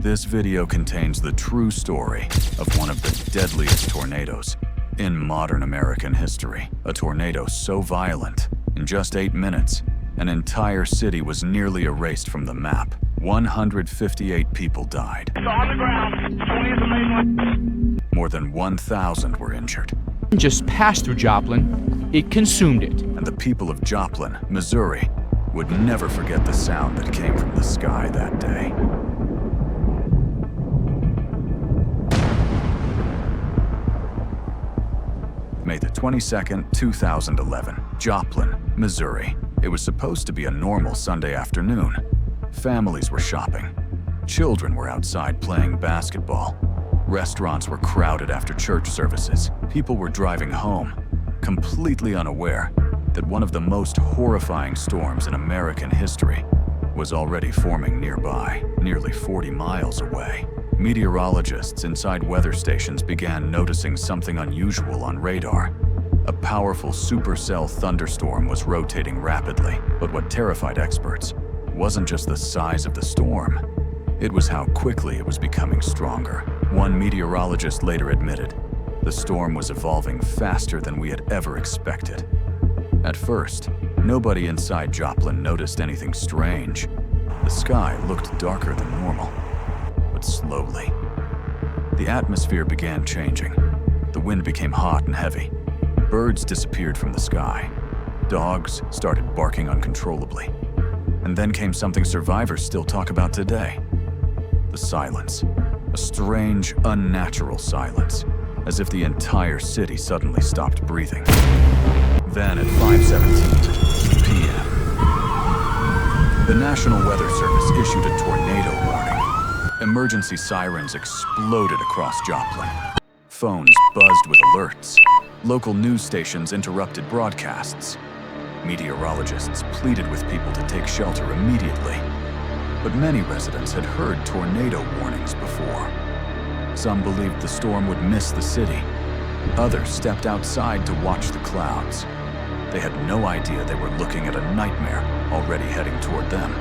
This video contains the true story of one of the deadliest tornadoes in modern American history. A tornado so violent, in just 8 minutes, an entire city was nearly erased from the map. 158 people died. It's on the ground. 20 is the main one. More than 1,000 were injured. Just passed through Joplin, it consumed it. And the people of Joplin, Missouri, would never forget the sound that came from the sky that day. May the 22nd, 2011, Joplin, Missouri. It was supposed to be a normal Sunday afternoon. Families were shopping. Children were outside playing basketball. Restaurants were crowded after church services. People were driving home, completely unaware that one of the most horrifying storms in American history was already forming nearby, nearly 40 miles away. Meteorologists inside weather stations began noticing something unusual on radar. A powerful supercell thunderstorm was rotating rapidly, but what terrified experts wasn't just the size of the storm. It was how quickly it was becoming stronger. One meteorologist later admitted, the storm was evolving faster than we had ever expected. At first, nobody inside Joplin noticed anything strange. The sky looked darker than normal. But slowly, the atmosphere began changing. The wind became hot and heavy. Birds disappeared from the sky. Dogs started barking uncontrollably. And then came something survivors still talk about today. The silence. A strange, unnatural silence, as if the entire city suddenly stopped breathing. Then at 5:17 p.m., the National Weather Service issued a tornado warning. Emergency sirens exploded across Joplin. Phones buzzed with alerts. Local news stations interrupted broadcasts. Meteorologists pleaded with people to take shelter immediately. But many residents had heard tornado warnings before. Some believed the storm would miss the city. Others stepped outside to watch the clouds. They had no idea they were looking at a nightmare already heading toward them.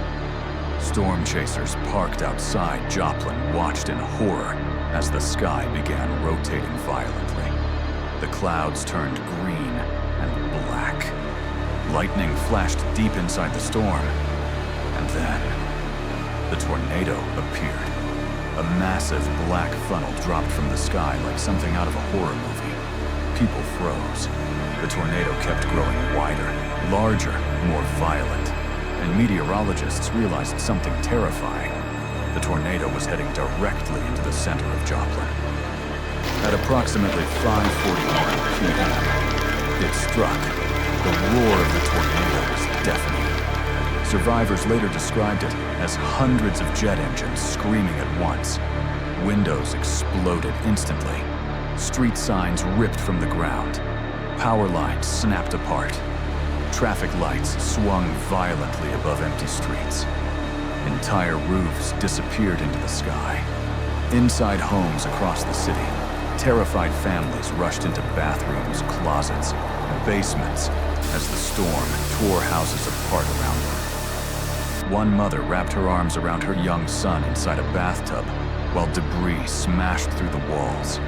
Storm chasers parked outside Joplin watched in horror as the sky began rotating violently. The clouds turned green and black. Lightning flashed deep inside the storm. And then, the tornado appeared. A massive black funnel dropped from the sky like something out of a horror movie. People froze. The tornado kept growing wider, larger, more violent. And meteorologists realized something terrifying. The tornado was heading directly into the center of Joplin. At approximately 5:41 p.m., it struck. The roar of the tornado was deafening. Survivors later described it as hundreds of jet engines screaming at once. Windows exploded instantly. Street signs ripped from the ground. Power lines snapped apart. Traffic lights swung violently above empty streets. Entire roofs disappeared into the sky. Inside homes across the city, terrified families rushed into bathrooms, closets, and basements as the storm tore houses apart around them. One mother wrapped her arms around her young son inside a bathtub while debris smashed through the walls.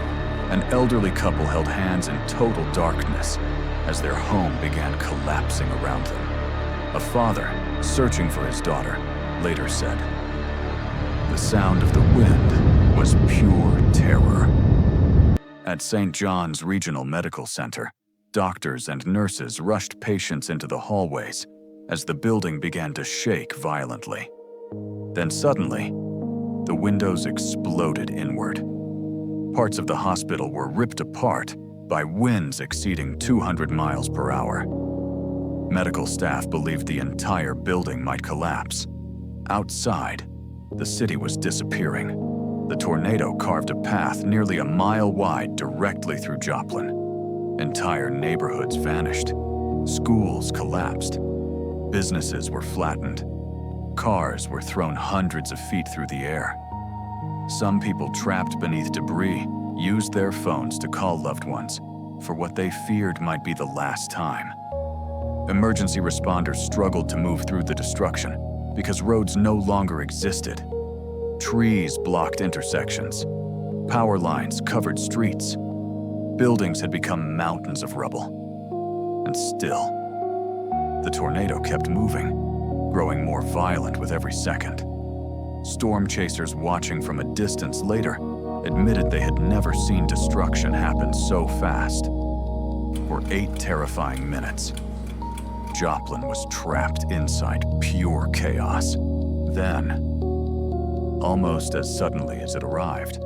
An elderly couple held hands in total darkness as their home began collapsing around them. A father, searching for his daughter, later said, "The sound of the wind was pure terror." At St. John's Regional Medical Center, doctors and nurses rushed patients into the hallways as the building began to shake violently. Then suddenly, the windows exploded inward. Parts of the hospital were ripped apart by winds exceeding 200 miles per hour. Medical staff believed the entire building might collapse. Outside, the city was disappearing. The tornado carved a path nearly a mile wide directly through Joplin. Entire neighborhoods vanished. Schools collapsed. Businesses were flattened. Cars were thrown hundreds of feet through the air. Some people trapped beneath debris used their phones to call loved ones for what they feared might be the last time. Emergency responders struggled to move through the destruction because roads no longer existed. Trees blocked intersections. Power lines covered streets. Buildings had become mountains of rubble. And still, the tornado kept moving, growing more violent with every second. Storm chasers watching from a distance later admitted they had never seen destruction happen so fast. For 8 terrifying minutes, Joplin was trapped inside pure chaos. Then, almost as suddenly as it arrived,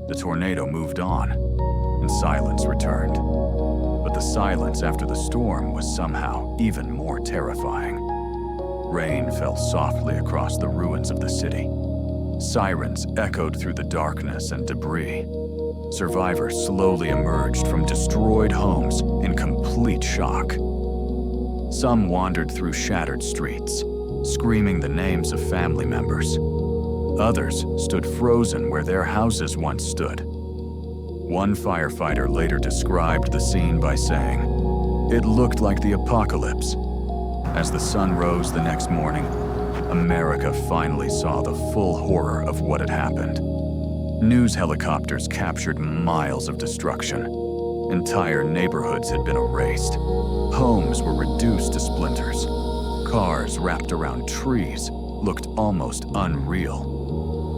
the tornado moved on, and silence returned. But the silence after the storm was somehow even more terrifying. Rain fell softly across the ruins of the city. Sirens echoed through the darkness and debris. Survivors slowly emerged from destroyed homes in complete shock. Some wandered through shattered streets, screaming the names of family members. Others stood frozen where their houses once stood. One firefighter later described the scene by saying, "It looked like the apocalypse." As the sun rose the next morning, America finally saw the full horror of what had happened. News helicopters captured miles of destruction. Entire neighborhoods had been erased. Homes were reduced to splinters. Cars wrapped around trees looked almost unreal.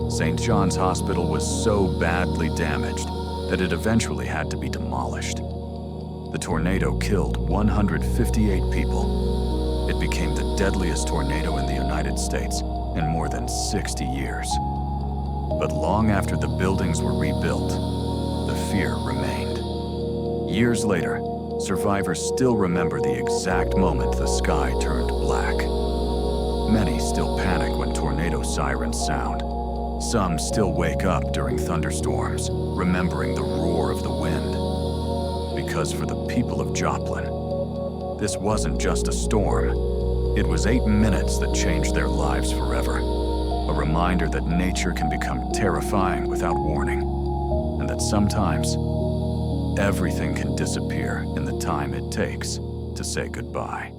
St. John's Hospital was so badly damaged that it eventually had to be demolished. The tornado killed 158 people. It became the deadliest tornado in the United States in more than 60 years. But long after the buildings were rebuilt, the fear remained. Years later, survivors still remember the exact moment the sky turned black. Many still panic when tornado sirens sound. Some still wake up during thunderstorms, remembering the roar of the wind. Because for the people of Joplin, this wasn't just a storm. It was 8 minutes that changed their lives forever. A reminder that nature can become terrifying without warning, and that sometimes everything can disappear in the time it takes to say goodbye.